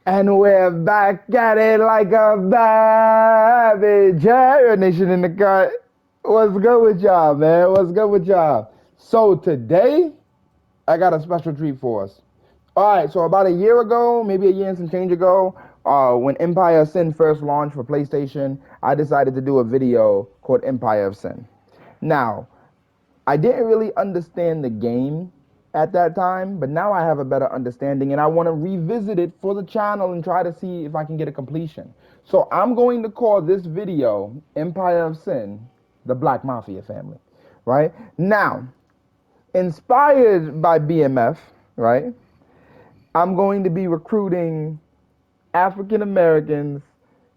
And we're back at it like a baby. Rednation in the cut. What's good with y'all, man? What's good with y'all? So today, I got a special treat for us. All right, so about a year ago, maybe a year and some change ago, when Empire of Sin first launched for PlayStation, I decided to do a video called Empire of Sin. Now, I didn't really understand the game at that time, but now I have a better understanding and I want to revisit it for the channel and try to see if I can get a completion. So I'm going to call this video Empire of Sin, the Black Mafia Family, right? Now, inspired by BMF, right? I'm going to be recruiting African Americans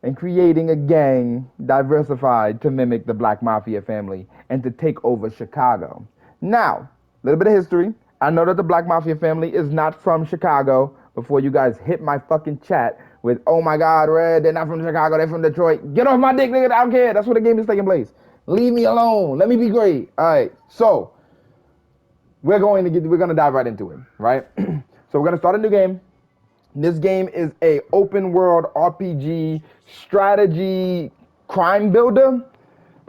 and creating a gang diversified to mimic the Black Mafia family and to take over Chicago. Now, a little bit of history. I know that the Black Mafia family is not from Chicago. Before you guys hit my fucking chat with, oh my God, Red, they're not from Chicago, they're from Detroit. Get off my dick, nigga, I don't care. That's where the game is taking place. Leave me alone. Let me be great. All right, so we're gonna dive right into it, right? So we're gonna start a new game. This game is a open world RPG strategy crime builder.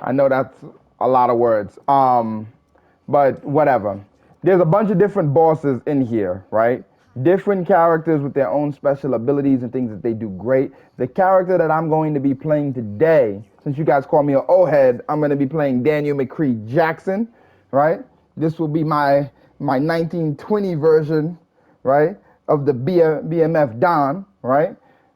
I know that's a lot of words. But whatever. There's a bunch of different bosses in here, right? Different characters with their own special abilities and things that they do great. The character that I'm going to be playing today, since you guys call me an O-head, I'm going to be playing Daniel McKee Jackson, right? This will be my 1920 version, right, of the BMF Don, right?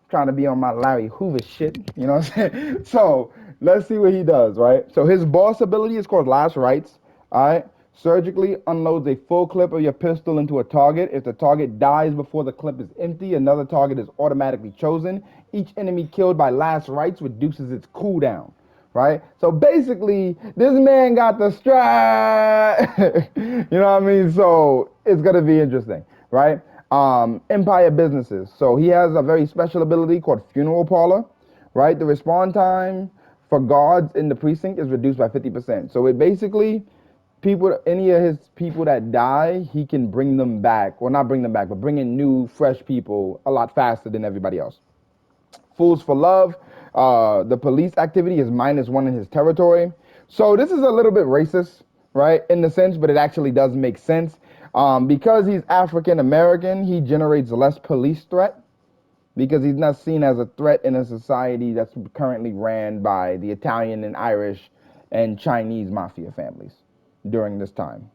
Trying to be on my Larry Hoover shit, you know what I'm saying? So let's see what he does, right? So his boss ability is called Last Rites, all right? Surgically unloads a full clip of your pistol into a target. If the target dies before the clip is empty, another target is automatically chosen. Each enemy killed by Last Rites reduces its cooldown, right? So basically, this man got the strap. You know what I mean? So it's gonna be interesting, right? Empire businesses. So he has a very special ability called Funeral Parlor, right? The respawn time for guards in the precinct is reduced by 50%. So it basically people, any of his people that die, he can bring them back. Well, not bring them back, but bring in new, fresh people a lot faster than everybody else. Fools for Love. The police activity is -1 in his territory. So this is a little bit racist, right, in the sense, but it actually does make sense. Because he's African American, he generates less police threat because he's not seen as a threat in a society that's currently ran by the Italian and Irish and Chinese mafia families during this time.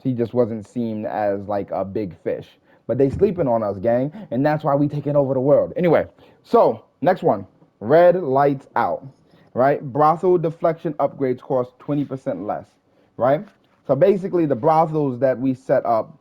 He just wasn't seen as like a big fish. But they sleeping on us, gang, and that's why we taking over the world. Anyway, so next one, Red Lights Out, right? Brothel deflection upgrades cost 20% less, right? So basically, the brothels that we set up,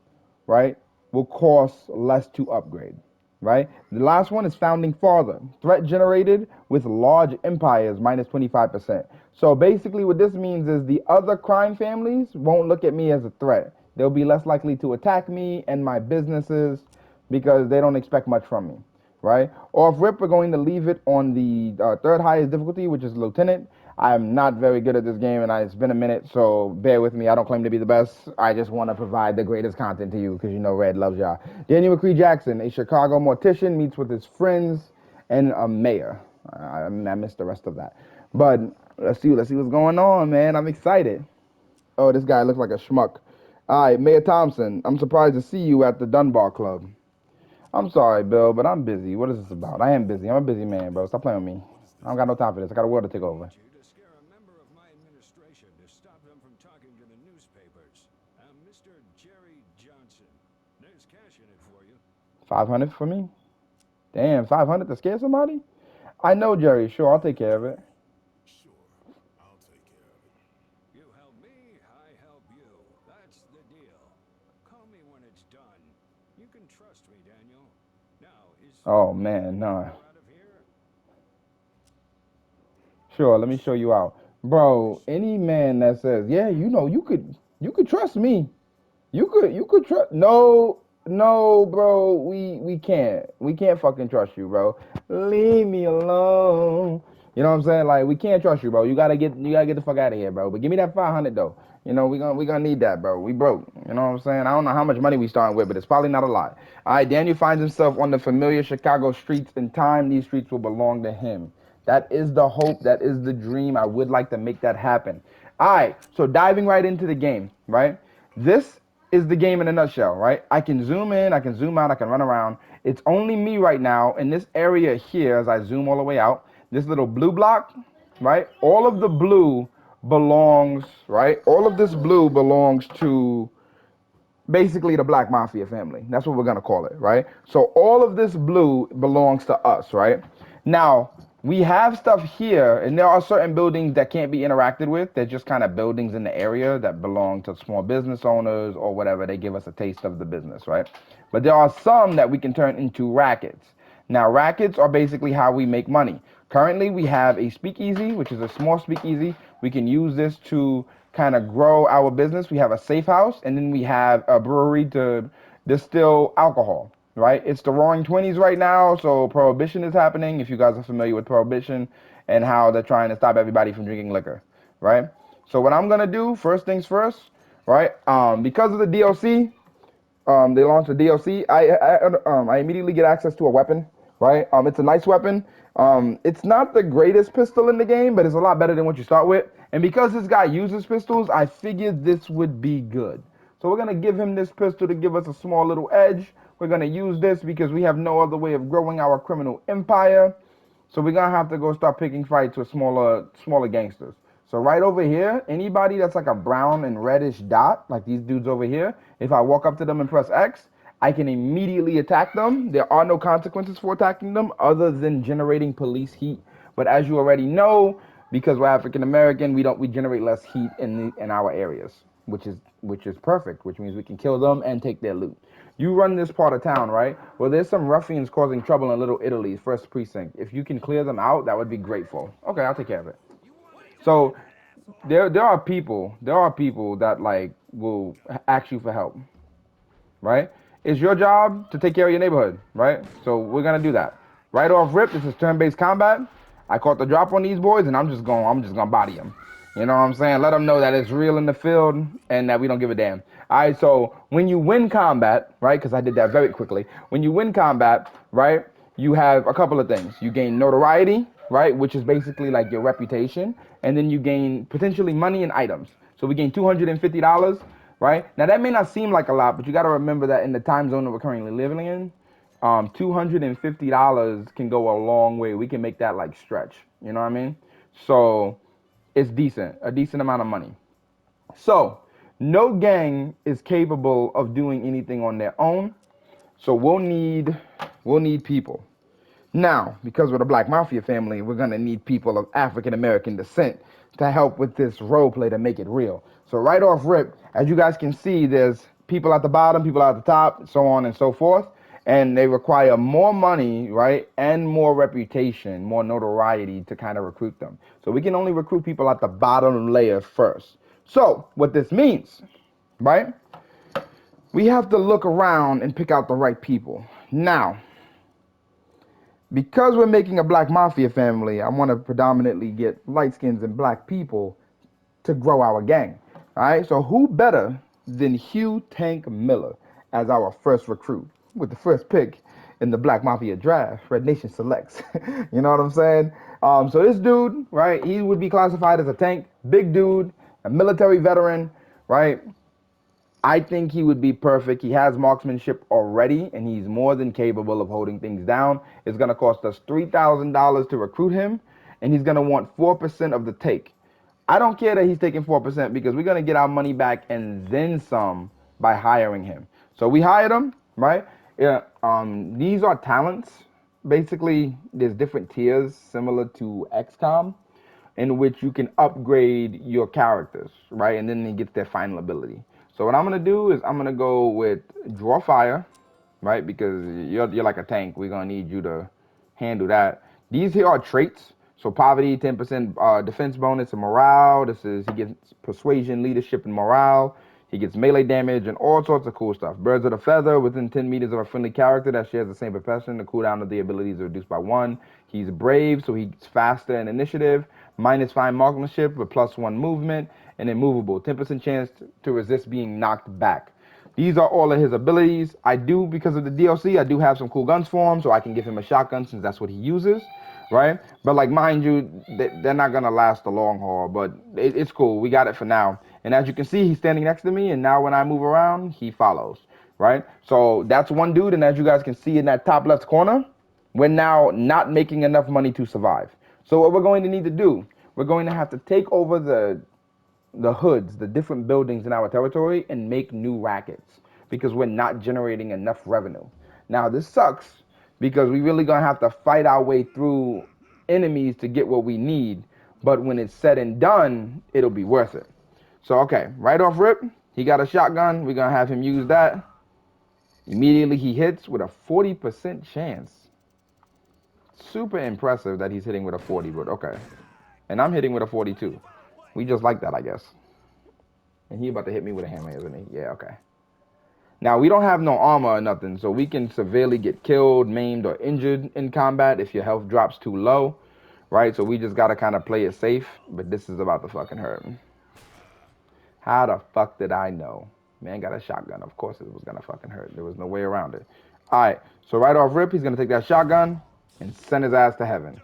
right, will cost less to upgrade, right? The last one is Founding Father. Threat generated with large empires -25%. So basically what this means is the other crime families won't look at me as a threat. They'll be less likely to attack me and my businesses because they don't expect much from me, right? Off rip, we're going to leave it on the third highest difficulty, which is Lieutenant. I'm not very good at this game, and it's been a minute, so bear with me. I don't claim to be the best. I just want to provide the greatest content to you because you know Red loves y'all. Daniel McKee Jackson, a Chicago mortician, meets with his friends and a mayor. I missed the rest of that. But let's see what's going on, man. I'm excited. Oh, this guy looks like a schmuck. All right, Mayor Thompson, I'm surprised to see you at the Dunbar Club. I'm sorry, Bill, but I'm busy. What is this about? I am busy. I'm a busy man, bro. Stop playing with me. I don't got no time for this. I got a world to take over. To scare a member of my administration to stop them from talking to the newspapers. I'm Mr. Jerry Johnson. There's cash in it for you. 500 for me? Damn, 500 to scare somebody? I know, Jerry. Sure, I'll take care of it. Sure, I'll take care of it. You help me, I help you. That's the deal. Call me when it's done. You can trust me, Daniel. Now, is Oh, man, no. out of here? Sure, let me show you out. Bro, any man that says, yeah, you know, you could trust me. You could trust. No, no, bro. We can't. We can't fucking trust you, bro. Leave me alone. You know what I'm saying? Like we can't trust you, bro. You gotta get the fuck out of here, bro. But give me that 500 though. You know, we gonna need that, bro. We broke. You know what I'm saying? I don't know how much money we starting with, but it's probably not a lot. All right, Daniel finds himself on the familiar Chicago streets. In time, these streets will belong to him. That is the hope. That is the dream. I would like to make that happen. All right, so diving right into the game, right? This is the game in a nutshell, right? I can zoom in, I can zoom out, I can run around. It's only me right now in this area here as I zoom all the way out. This little blue block, right? All of the blue belongs, right? All of this blue belongs to basically the Black Mafia family. That's what we're gonna call it, right? So all of this blue belongs to us, right? Now we have stuff here, and there are certain buildings that can't be interacted with. They're just kind of buildings in the area that belong to small business owners or whatever. They give us a taste of the business, right? But there are some that we can turn into rackets. Now, rackets are basically how we make money. Currently, we have a speakeasy, which is a small speakeasy. We can use this to kind of grow our business. We have a safe house, and then we have a brewery to distill alcohol, right? It's the roaring 20s right now, so prohibition is happening. If you guys are familiar with prohibition and how they're trying to stop everybody from drinking liquor, right? So what I'm gonna do, first things first, right? Because of the DLC, they launched a DLC. I immediately get access to a weapon, right? It's a nice weapon. It's not the greatest pistol in the game, but it's a lot better than what you start with. And because this guy uses pistols, I figured this would be good. So we're gonna give him this pistol to give us a small little edge. We're gonna use this because we have no other way of growing our criminal empire. So we're gonna have to go start picking fights with smaller gangsters. So right over here, anybody that's like a brown and reddish dot, like these dudes over here, if I walk up to them and press X, I can immediately attack them. There are no consequences for attacking them other than generating police heat. But as you already know, because we're African American, we generate less heat in our areas, which is perfect, which means we can kill them and take their loot. You run this part of town, right? Well, there's some ruffians causing trouble in Little Italy, first precinct. If you can clear them out, that would be grateful. Okay, I'll take care of it. So there are people that like will ask you for help, right? It's your job to take care of your neighborhood, right? So we're gonna do that. Right off rip, this is turn-based combat. I caught the drop on these boys, and I'm just gonna body them. You know what I'm saying? Let them know that it's real in the field and that we don't give a damn. All right. So when you win combat, right? Because I did that very quickly. When you win combat, right? You have a couple of things. You gain notoriety, right? Which is basically like your reputation, and then you gain potentially money and items. So we gain $250, right? Now that may not seem like a lot, but you got to remember that in the time zone that we're currently living in, $250 can go a long way. We can make that like stretch. You know what I mean? So it's decent, a decent amount of money. So no gang is capable of doing anything on their own. So we'll need people. Now, because we're the Black Mafia family, we're gonna need people of African American descent to help with this role play to make it real. So right off rip, as you guys can see, there's people at the bottom, people at the top, so on and so forth. And they require more money, right? And more reputation, more notoriety to kind of recruit them. So we can only recruit people at the bottom layer first. So what this means, right? We have to look around and pick out the right people. Now, because we're making a Black Mafia family, I want to predominantly get light skins and black people to grow our gang. All right, so who better than Hugh Tank Miller as our first recruit with the first pick in the Black Mafia draft? Rednation selects. You know what I'm saying? So this dude, right? He would be classified as a tank, big dude, a military veteran, right? I think he would be perfect. He has marksmanship already, and he's more than capable of holding things down. It's going to cost us $3,000 to recruit him, and he's going to want 4% of the take. I don't care that he's taking 4% because we're going to get our money back and then some by hiring him. So we hired him, right? Yeah. These are talents. Basically, there's different tiers similar to XCOM in which you can upgrade your characters, right? And then they get their final ability. So what I'm gonna do is I'm gonna go with draw fire, right? Because you're like a tank. We're gonna need you to handle that. These here are traits. So poverty, 10% defense bonus and morale. He gets persuasion, leadership, and morale. He gets melee damage and all sorts of cool stuff. Birds of a feather within 10 meters of a friendly character that shares the same profession. The cooldown of the abilities is reduced by 1. He's brave, so he's faster in initiative. -5 marksmanship with +1 movement, and immovable. 10% chance to resist being knocked back. These are all of his abilities. I do, because of the DLC, I do have some cool guns for him, so I can give him a shotgun since that's what he uses, right? But like, mind you, they're not gonna last the long haul, but it's cool. We got it for now. And as you can see, he's standing next to me, and now when I move around, he follows, right? So that's one dude, and as you guys can see in that top left corner, we're now not making enough money to survive. So what we're going to need to do, we're going to have to take over the hoods, the different buildings in our territory, and make new rackets because we're not generating enough revenue. Now this sucks because we really gonna have to fight our way through enemies to get what we need, but when it's said and done, it'll be worth it. So okay, right off rip, he got a shotgun. We're gonna have him use that. Immediately he hits with a 40% chance. Super impressive that he's hitting with a 40, but okay. And I'm hitting with a 42. We just like that, I guess. And he about to hit me with a hammer, isn't he? Yeah, okay. Now, we don't have no armor or nothing, so we can severely get killed, maimed, or injured in combat if your health drops too low, right? So we just gotta kind of play it safe, but this is about to fucking hurt. How the fuck did I know? Man got a shotgun. Of course it was gonna fucking hurt. There was no way around it. All right, so right off rip, he's gonna take that shotgun and send his ass to heaven.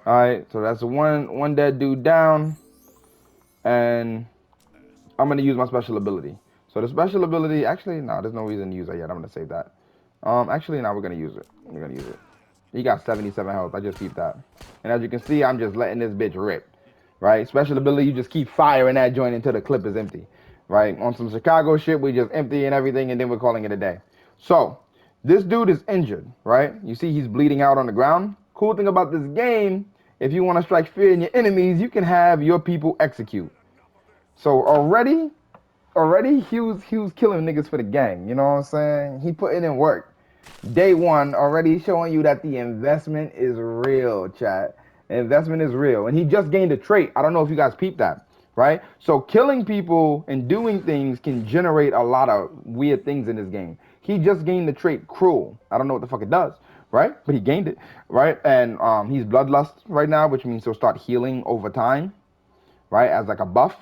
All right, so that's one dead dude down, and I'm gonna use my special ability. So the special ability, actually, no, there's no reason to use it yet. I'm gonna save that. Actually, now we're gonna use it. We're gonna use it. He got 77 health. I just keep that. And as you can see, I'm just letting this bitch rip. Right? Special ability, you just keep firing that joint until the clip is empty. Right? On some Chicago shit, we just empty and everything, and then we're calling it a day. So, this dude is injured, right? You see he's bleeding out on the ground. Cool thing about this game, if you want to strike fear in your enemies, you can have your people execute. So already he was killing niggas for the gang. You know what I'm saying? He putting in work. Day one already showing you that the investment is real, chat. Investment is real, and he just gained a trait. I don't know if you guys peeped that, right? So killing people and doing things can generate a lot of weird things in this game. He just gained the trait cruel. I don't know what the fuck it does, right? But he gained it, right? And he's bloodlust right now, which means he'll start healing over time, right? As like a buff.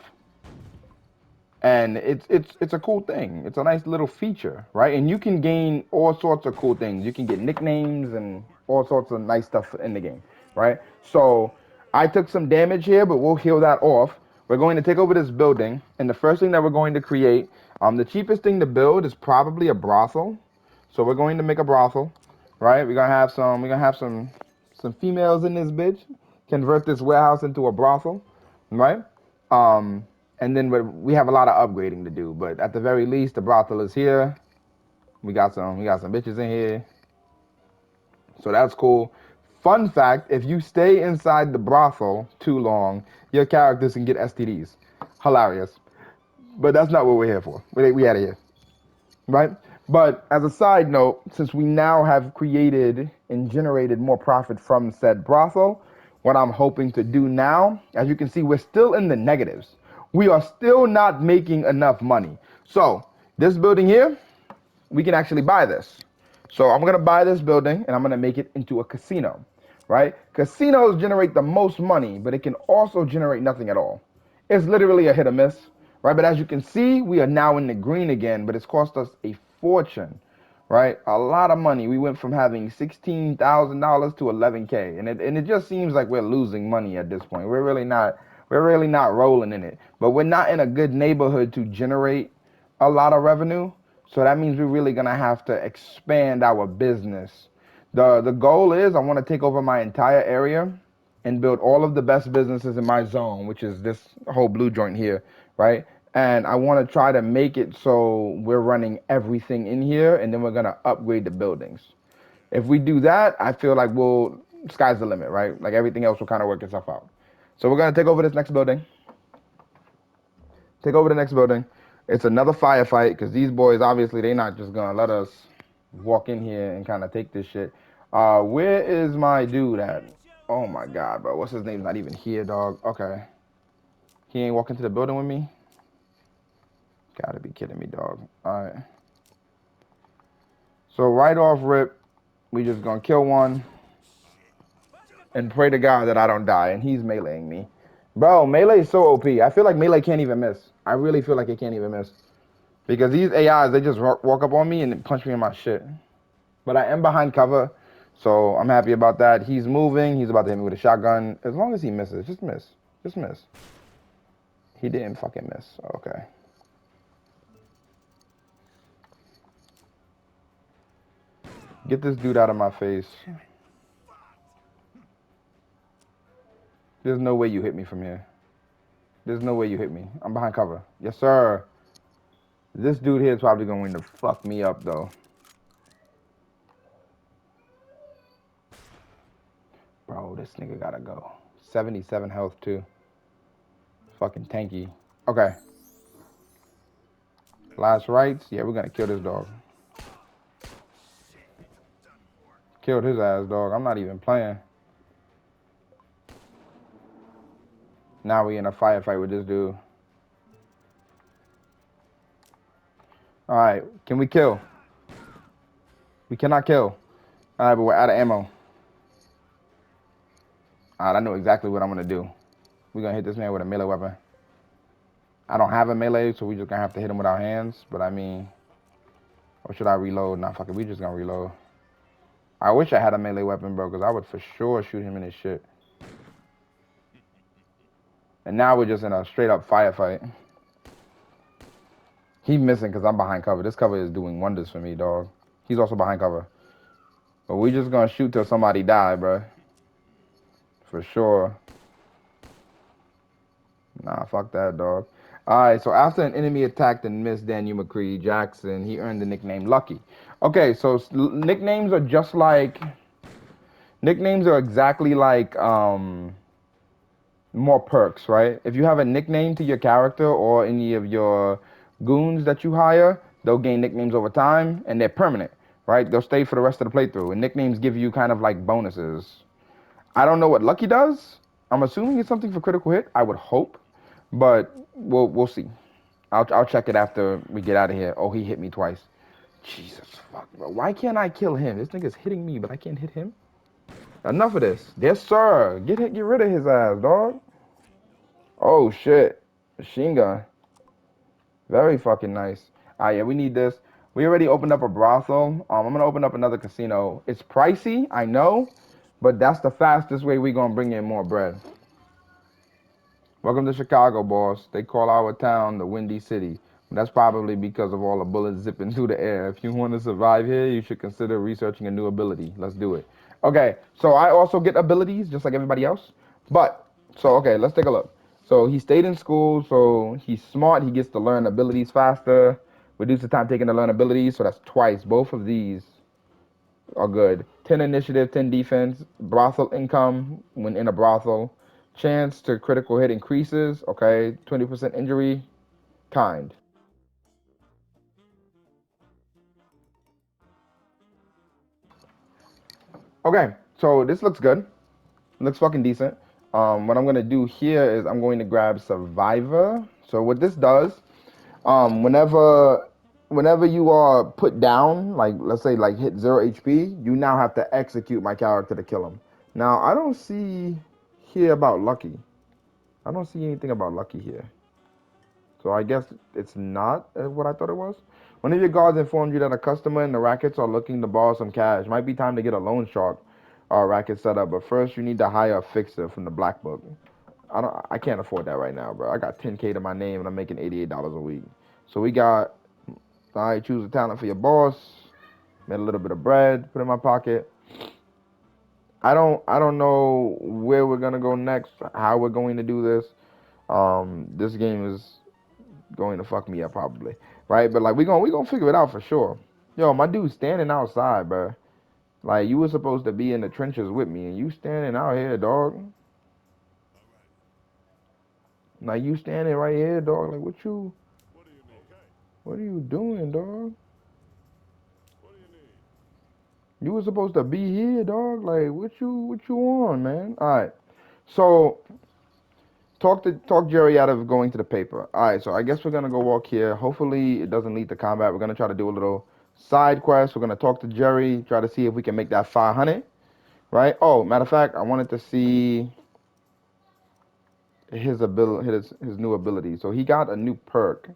And it's a cool thing. It's a nice little feature, right? And you can gain all sorts of cool things. You can get nicknames and all sorts of nice stuff in the game, right? So I took some damage here, but we'll heal that off. We're going to take over this building, and the first thing that we're going to create, the cheapest thing to build is probably a brothel. So we're going to make a brothel, right? We're gonna have some females in this bitch. Convert this warehouse into a brothel, right? Um, and then we have a lot of upgrading to do, but at the very least, the brothel is here. We got some bitches in here, so that's cool. Fun fact: if you stay inside the brothel too long, your characters can get STDs. Hilarious, but that's not what we're here for. We out of here, right? But as a side note, since we now have created and generated more profit from said brothel, what I'm hoping to do now, as you can see, we're still in the negatives. We are still not making enough money. So this building here, we can actually buy this. So I'm gonna buy this building and I'm gonna make it into a casino, right? Casinos generate the most money, but it can also generate nothing at all. It's literally a hit or miss, right? But as you can see, we are now in the green again, but it's cost us a fortune, right? A lot of money. We went from having $16,000 to 11K, and it just seems like we're losing money at this point. We're really not rolling in it. But we're not in a good neighborhood to generate a lot of revenue. So that means we're really gonna have to expand our business. The goal is I want to take over my entire area and build all of the best businesses in my zone, which is this whole blue joint here, right? And I want to try to make it so we're running everything in here, and then we're gonna upgrade the buildings. If we do that, I feel like sky's the limit, right? Like everything else will kind of work itself out. So we're gonna take over this next building. Take over the next building. It's another firefight because these boys obviously they not just gonna let us walk in here and kind of take this shit. Where is my dude at? Oh my god, bro. What's his name? Not even here, dog. Okay. He ain't walking to the building with me? Gotta be kidding me, dog. Alright. So right off rip, we just gonna kill one and pray to God that I don't die. And he's meleeing me. Bro, Melee is so OP. I feel like Melee can't even miss. I really feel like it can't even miss. Because these AIs, they just walk up on me and punch me in my shit. But I am behind cover, so I'm happy about that. He's moving. He's about to hit me with a shotgun. As long as he misses, just miss. Just miss. He didn't fucking miss. Okay. Get this dude out of my face. There's no way you hit me from here. There's no way you hit me. I'm behind cover. Yes, sir. This dude here is probably going to fuck me up, though. Bro, this nigga gotta go. 77 health, too. Fucking tanky. Okay. Last rights. Yeah, we're gonna kill this dog. Killed his ass, dog. I'm not even playing. Now we in a firefight with this dude. Alright, can we kill? We cannot kill. Alright, but we're out of ammo. Alright, I know exactly what I'm gonna do. We're gonna hit this man with a melee weapon. I don't have a melee, so we just gonna have to hit him with our hands. But I mean, or should I reload? Nah, fuck it, we just gonna reload. I wish I had a melee weapon, bro, because I would for sure shoot him in his shit. And now we're just in a straight up firefight. He's missing because I'm behind cover. This cover is doing wonders for me, dog. He's also behind cover. But we just gonna shoot till somebody die, bro. For sure. Nah, fuck that, dog. Alright, so after an enemy attacked and missed Daniel McKee Jackson, he earned the nickname Lucky. Okay, so nicknames are just like... Nicknames are exactly like, more perks, right? If you have a nickname to your character or any of your goons that you hire, they'll gain nicknames over time, and they're permanent, right? They'll stay for the rest of the playthrough, and nicknames give you kind of like bonuses. I don't know what Lucky does. I'm assuming it's something for critical hit. I would hope, but we'll see. I'll check it after we get out of here. Oh, he hit me twice. Jesus fuck, bro. Why can't I kill him? This nigga's hitting me, but I can't hit him. Enough of this. Yes, sir. Get rid of his ass, dog. Oh shit. Machine gun. Very fucking nice. Yeah, we need this. We already opened up a brothel. I'm gonna open up another casino. It's pricey, I know, but that's the fastest way we gonna bring in more bread. Welcome to Chicago, boss. They call our town the Windy City. That's probably because of all the bullets zipping through the air. If you want to survive here, you should consider researching a new ability. Let's do it. Okay, so I also get abilities just like everybody else. Okay, let's take a look. So he stayed in school, so he's smart. He gets to learn abilities faster. Reduce the time taken to learn abilities, so that's twice. Both of these are good. 10 initiative, 10 defense, brothel income when in a brothel. Chance to critical hit increases, okay. 20% injury, kind. Okay, so this looks good. Looks fucking decent. What I'm gonna do here is I'm going to grab Survivor. So what this does, whenever you are put down, like let's say like hit 0 HP, you now have to execute my character to kill him. Now I don't see here about Lucky. I don't see anything about Lucky here. So I guess it's not what I thought it was. One of your guards informed you that a customer in the rackets are looking to borrow some cash. Might be time to get a loan shark racket set up, but first you need to hire a fixer from the black book. I can't afford that right now, bro. I got 10K to my name and I'm making $88 a week. So we got, all right, choose a talent for your boss. Made a little bit of bread, put in my pocket. I don't know where we're gonna go next, how we're going to do this. This game is going to fuck me up probably, right? But like we gonna figure it out for sure. Yo, my dude's standing outside, bro. Like you were supposed to be in the trenches with me, and you standing out here, dog. Like you standing right here, dog. Like what are you doing, dog? You were supposed to be here, dog. Like what you on, man? All right. So talk Jerry out of going to the paper. All right, so I guess we're gonna go walk here. Hopefully it doesn't lead to combat. We're gonna try to do a little side quest. We're gonna talk to Jerry, try to see if we can make that 500. Right? Oh, matter of fact, I wanted to see his ability, his new ability. So he got a new perk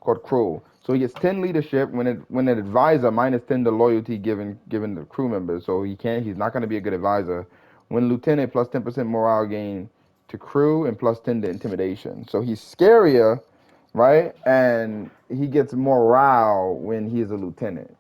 called Crew. So he gets 10 leadership when an advisor minus 10 the loyalty given the crew members. So he's not going to be a good advisor. When lieutenant plus 10% morale gain to crew and plus 10 to intimidation. So he's scarier, right? And he gets morale when he's a lieutenant.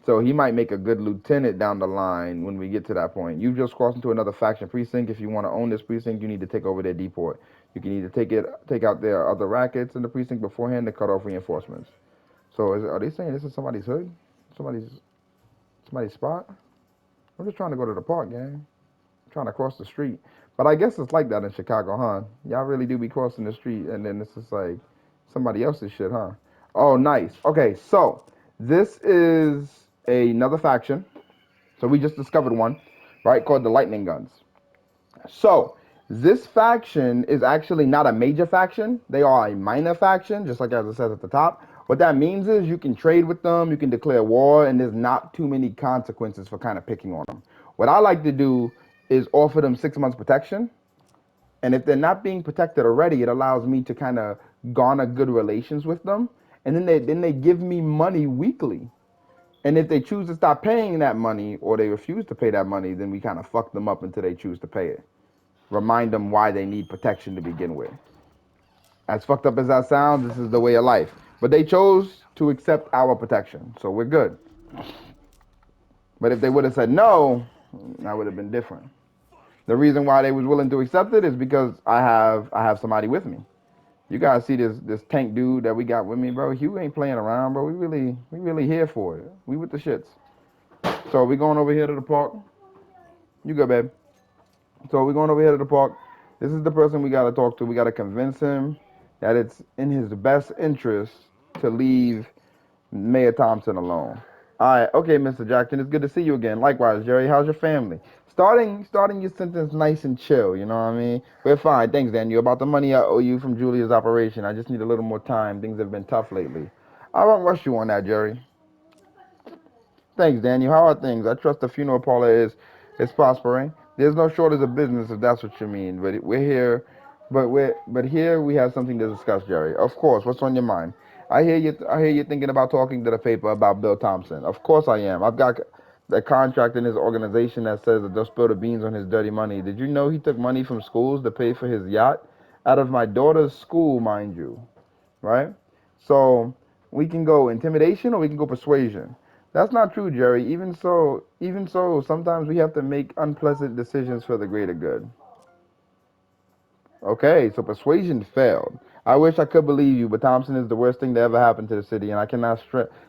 So he might make a good lieutenant down the line when we get to that point. You've just crossed into another faction precinct. If you want to own this precinct, you need to take over their depot. You can either take out their other rackets in the precinct beforehand to cut off reinforcements. So are they saying this is somebody's hood? Somebody's somebody's spot? I'm just trying to go to the park, gang. I'm trying to cross the street. But I guess it's like that in Chicago, huh? Y'all really do be crossing the street and then it's just like somebody else's shit, huh? Oh, nice. Okay, so this is another faction. So we just discovered one, right, called the Lightning Guns. So this faction is actually not a major faction. They are a minor faction, just like as it says at the top. What that means is you can trade with them, you can declare war, and there's not too many consequences for kind of picking on them. What I like to do is offer them 6 months protection. And if they're not being protected already, it allows me to kind of garner good relations with them. And then they give me money weekly. And if they choose to stop paying that money or they refuse to pay that money, then we kind of fuck them up until they choose to pay it. Remind them why they need protection to begin with. As fucked up as that sounds, this is the way of life. But they chose to accept our protection, so we're good. But if they would have said no, that would have been different. The reason why they was willing to accept it is because I have somebody with me. You guys see this tank dude that we got with me, bro. Hugh ain't playing around, bro. We really here for it. We with the shits. So we going over here to the park. You go, babe. So we're going over here to the park. This is the person we got to talk to. We got to convince him that it's in his best interest to leave Mayor Thompson alone. All right, okay, Mr. Jackson, it's good to see you again. Likewise, Jerry, how's your family? Starting your sentence nice and chill, you know what I mean? We're fine, thanks, Daniel. About the money I owe you from Julia's operation, I just need a little more time. Things have been tough lately. I won't rush you on that, Jerry. Thanks, Daniel. How are things? I trust the funeral parlor is prospering. There's no shortage of business if that's what you mean. But we're here, but here we have something to discuss, Jerry. Of course. What's on your mind? I hear you thinking about talking to the paper about Bill Thompson. Of course I am. I've got a contract in his organization that says that they'll spill the beans on his dirty money. Did you know he took money from schools to pay for his yacht? Out of my daughter's school, mind you, right? So we can go intimidation or we can go persuasion. That's not true, Jerry. Even so, sometimes we have to make unpleasant decisions for the greater good. Okay, so persuasion failed. I wish I could believe you, but Thompson is the worst thing to ever happen to the city, and I cannot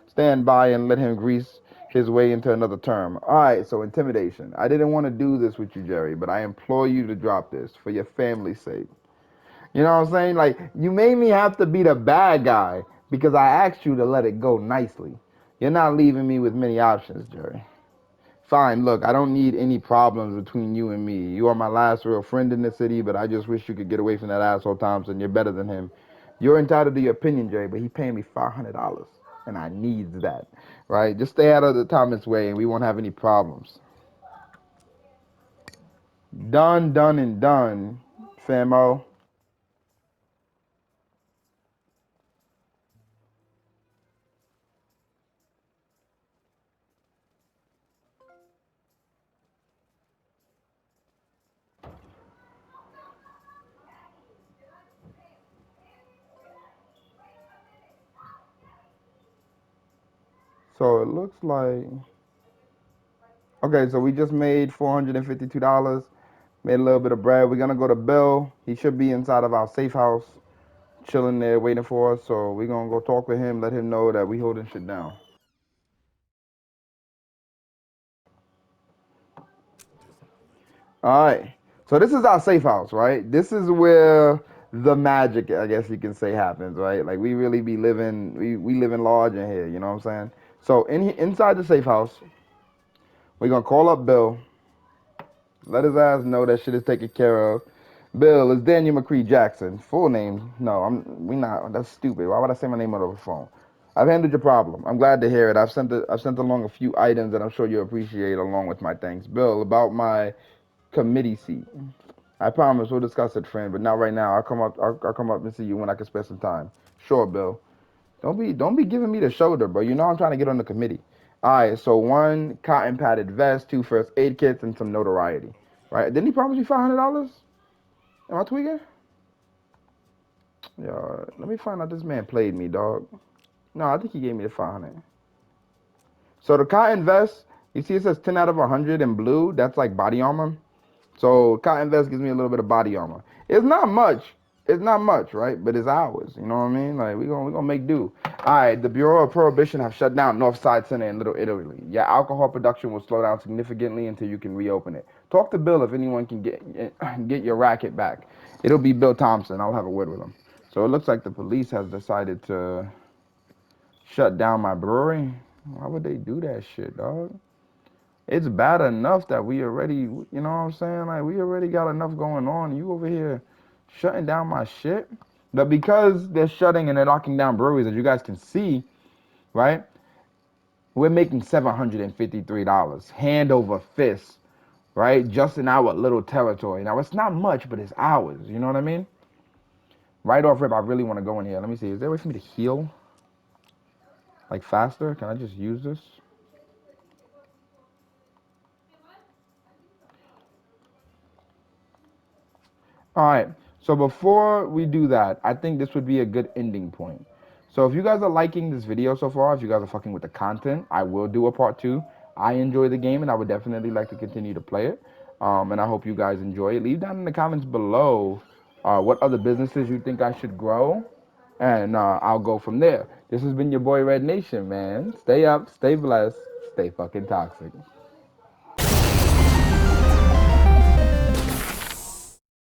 stand by and let him grease his way into another term. All right, so intimidation. I didn't want to do this with you, Jerry, but I implore you to drop this for your family's sake. You know what I'm saying? Like, you made me have to be the bad guy because I asked you to let it go nicely. You're not leaving me with many options, Jerry. Fine, look, I don't need any problems between you and me. You are my last real friend in the city, but I just wish you could get away from that asshole Thompson. You're better than him. You're entitled to your opinion, Jerry, but he paying me $500, and I needs that, right? Just stay out of the Thomas way, and we won't have any problems. Done, done, and done, famo. So it looks like okay. So we just made $452. Made a little bit of bread. We're gonna go to Bill. He should be inside of our safe house, chilling there, waiting for us. So we're gonna go talk to him, let him know that we holding shit down. All right. So this is our safe house, right? This is where the magic, I guess you can say, happens, right? Like we really be living, we living large in here. You know what I'm saying? So inside the safe house, we're gonna call up Bill. Let his ass know that shit is taken care of. Bill is Daniel McKee Jackson. Full name? No, we not. That's stupid. Why would I say my name over the phone? I've handled your problem. I'm glad to hear it. I've sent along a few items that I'm sure you appreciate along with my thanks. Bill, about my committee seat. I promise we'll discuss it, friend. But not right now. I'll come up. I'll come up and see you when I can spare some time. Sure, Bill. Don't be giving me the shoulder, bro. You know I'm trying to get on the committee. All right. So one cotton padded vest, two first aid kits, and some notoriety. Right? Didn't he promise you $500? Am I tweaking? Yo, let me find out this man played me, dog. No, I think he gave me the 500. So the cotton vest, you see it says 10 out of 100 in blue. That's like body armor. So cotton vest gives me a little bit of body armor. It's not much. It's not much, right? But it's ours. You know what I mean? Like we gonna make do. All right. The Bureau of Prohibition have shut down North Side Center in Little Italy. Yeah, alcohol production will slow down significantly until you can reopen it. Talk to Bill if anyone can get your racket back. It'll be Bill Thompson. I'll have a word with him. So it looks like the police has decided to shut down my brewery. Why would they do that shit, dog? It's bad enough that we already, you know what I'm saying? Like, we already got enough going on. You over here shutting down my shit. But because they're shutting and they're locking down breweries, as you guys can see, right? We're making $753, hand over fist, right? Just in our little territory. Now, it's not much, but it's ours. You know what I mean? Right off rip, I really want to go in here. Let me see. Is there a way for me to heal? Like, faster? Can I just use this? All right. So before we do that, I think this would be a good ending point. So if you guys are liking this video so far, if you guys are fucking with the content, I will do a part two. I enjoy the game and I would definitely like to continue to play it. And I hope you guys enjoy it. Leave down in the comments below what other businesses you think I should grow. And I'll go from there. This has been your boy Rednation, man. Stay up, stay blessed, stay fucking toxic.